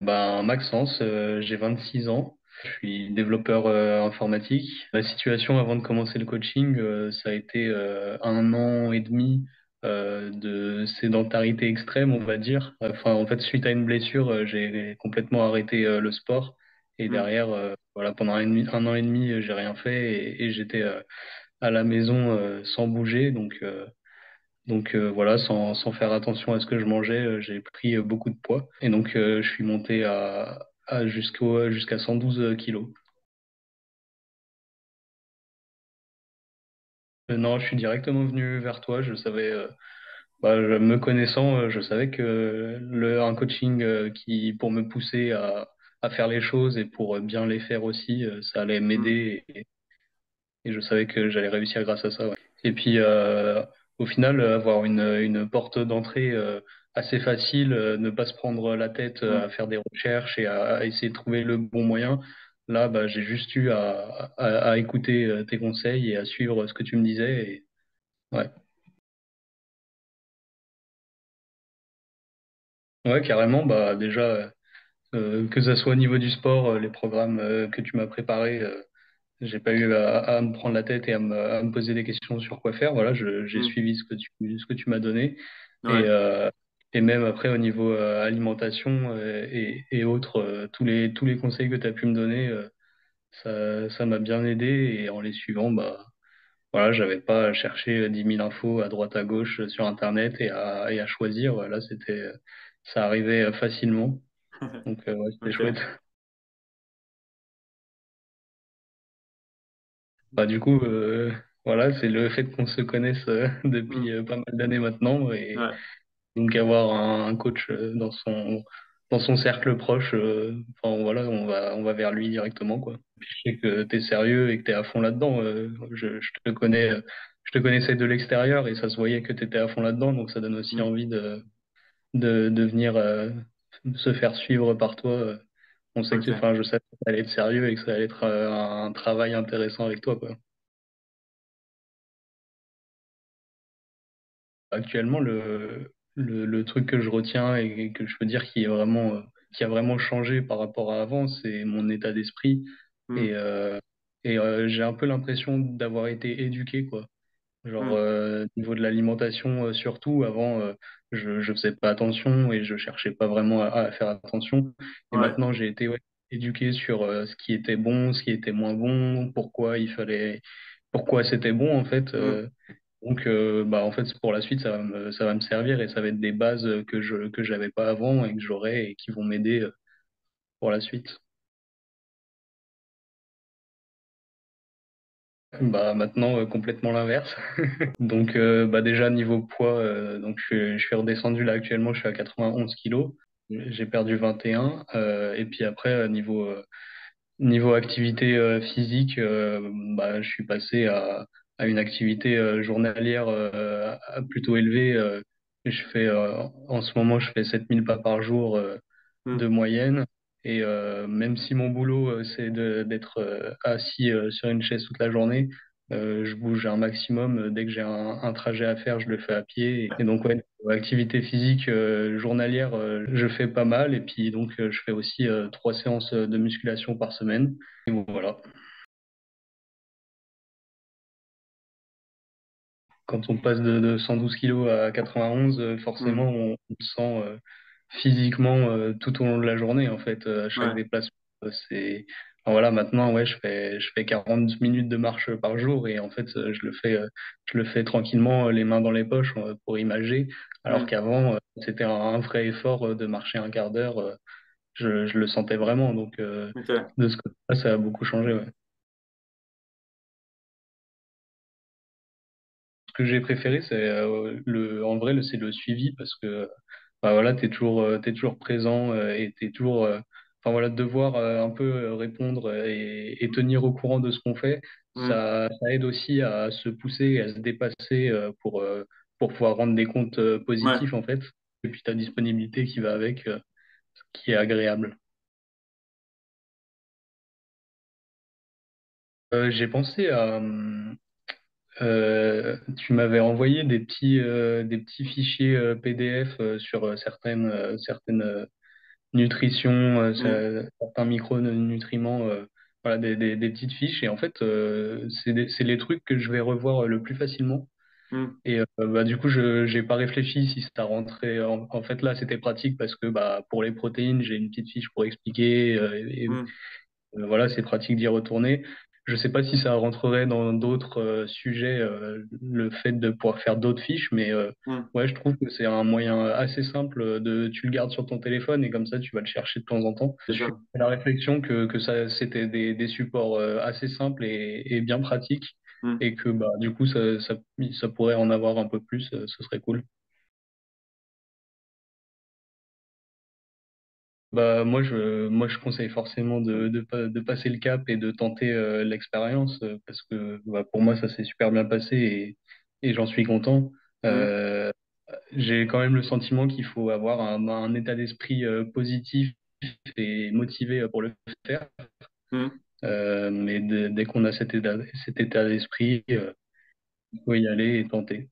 Maxence, j'ai 26 ans, je suis développeur informatique. La situation avant de commencer le coaching, ça a été 1 an et demi de sédentarité extrême, on va dire. Enfin, en fait, suite à une blessure, j'ai complètement arrêté le sport. Et Hmm. derrière, voilà, pendant 1 an et demi, j'ai rien fait et j'étais à la maison sans bouger. Donc voilà, sans faire attention à ce que je mangeais, j'ai pris beaucoup de poids. Et donc je suis monté jusqu'à 112 kilos. Non, je suis directement venu vers toi. Je savais, me connaissant, je savais que un coaching pour me pousser à faire les choses et pour bien les faire aussi, ça allait Hmm. m'aider et je savais que j'allais réussir grâce à ça. Ouais. Et puis, au final, avoir une porte d'entrée assez facile, ne pas se prendre la tête Hmm. à faire des recherches et à essayer de trouver le bon moyen. Là, j'ai juste eu à écouter tes conseils et à suivre ce que tu me disais. Et, ouais. Ouais, carrément. Déjà, que ça soit au niveau du sport, les programmes que tu m'as préparés, j'ai pas eu à me prendre la tête et à me poser des questions sur quoi faire. Voilà, j'ai Hmm. suivi ce que tu m'as donné. Et, Ouais, euh, et même après, au niveau alimentation et autres, tous les conseils que tu as pu me donner, ça m'a bien aidé. Et en les suivant, voilà, j'avais pas à chercher 10 000 infos à droite à gauche sur Internet et à choisir. Voilà, ça arrivait facilement. Donc, ouais, c'était chouette. ok. Du coup, voilà, c'est le fait qu'on se connaisse Hmm. depuis pas mal d'années maintenant et Ouais, donc avoir un coach dans son cercle proche, enfin voilà, on va vers lui directement quoi. Puis je sais que tu es sérieux et que tu es à fond là-dedans. Je te connaissais de l'extérieur et ça se voyait que tu étais à fond là-dedans, donc ça donne aussi Hmm. envie de venir se faire suivre par toi. On sait que, ok. enfin, je sais que ça allait être sérieux et que ça allait être un travail intéressant avec toi quoi. Actuellement, le truc que je retiens et que je peux dire qui a vraiment changé par rapport à avant, c'est mon état d'esprit. Et, Hmm. euh, et j'ai un peu l'impression d'avoir été éduqué, quoi. Genre, Hmm. au niveau de l'alimentation, surtout, avant, je faisais pas attention et je cherchais pas vraiment à faire attention. Et Ouais. maintenant, j'ai été ouais, éduqué sur ce qui était bon, ce qui était moins bon, pourquoi c'était bon, en fait. Hmm. Donc, en fait, pour la suite, ça va me servir et ça va être des bases que j'avais pas avant et que j'aurai et qui vont m'aider pour la suite. Maintenant, complètement l'inverse. Donc, déjà, niveau poids, donc je suis redescendu là actuellement, je suis à 91 kilos. J'ai perdu 21. Et puis après, niveau activité physique, je suis passé à une activité journalière plutôt élevée. En ce moment, je fais 7 000 pas par jour de Hmm. moyenne. Et même si mon boulot, c'est d'être assis sur une chaise toute la journée, je bouge un maximum. Dès que j'ai un trajet à faire, je le fais à pied. Et donc, ouais, activité physique journalière, je fais pas mal. Et puis, donc, je fais aussi 3 séances de musculation par semaine. Et voilà. Quand on passe de 112 kilos à 91, forcément, Hmm. on le sent physiquement tout au long de la journée, en fait, à chaque Ouais. déplacement. Enfin, voilà, maintenant, ouais, je fais 40 minutes de marche par jour et en fait, je le fais tranquillement, les mains dans les poches pour imager, alors Hmm. qu'avant, c'était un vrai effort de marcher un quart d'heure. Je le sentais vraiment, donc Ok. de ce côté-là, ça a beaucoup changé. Ouais. Ce que j'ai préféré, c'est en vrai, c'est le suivi parce que voilà, t'es toujours présent et t'es toujours, enfin voilà, devoir un peu répondre et tenir au courant de ce qu'on fait, Hmm. ça aide aussi à se pousser, à se dépasser pour pouvoir rendre des comptes Ouais. positifs en fait. Et puis ta disponibilité qui va avec, qui est agréable. J'ai pensé à, tu m'avais envoyé des petits fichiers PDF sur certaines nutrition, Mm, certains micronutriments, voilà, des petites fiches. Et en fait, c'est les trucs que je vais revoir le plus facilement. mm, Et bah, du coup, je j'ai pas réfléchi si ça rentrait. En fait, là, c'était pratique parce que bah, pour les protéines, j'ai une petite fiche pour expliquer. mm, Voilà, c'est pratique d'y retourner. Je sais pas si ça rentrerait dans d'autres sujets, le fait de pouvoir faire d'autres fiches, mais mm. ouais, je trouve que c'est un moyen assez simple tu le gardes sur ton téléphone et comme ça, tu vas le chercher de temps en temps. Je C'est suis ça. à la réflexion que ça, c'était des supports assez simples et bien pratiques Mm. et que bah, du coup, ça pourrait en avoir un peu plus, ce serait cool. Bah, moi, je conseille forcément de passer le cap et de tenter l'expérience parce que bah, pour moi, ça s'est super bien passé et j'en suis content. Mm. Euh, j'ai quand même le sentiment qu'il faut avoir un état d'esprit positif et motivé pour le faire. Mm. Mais dès qu'on a cet état d'esprit, il faut y aller et tenter.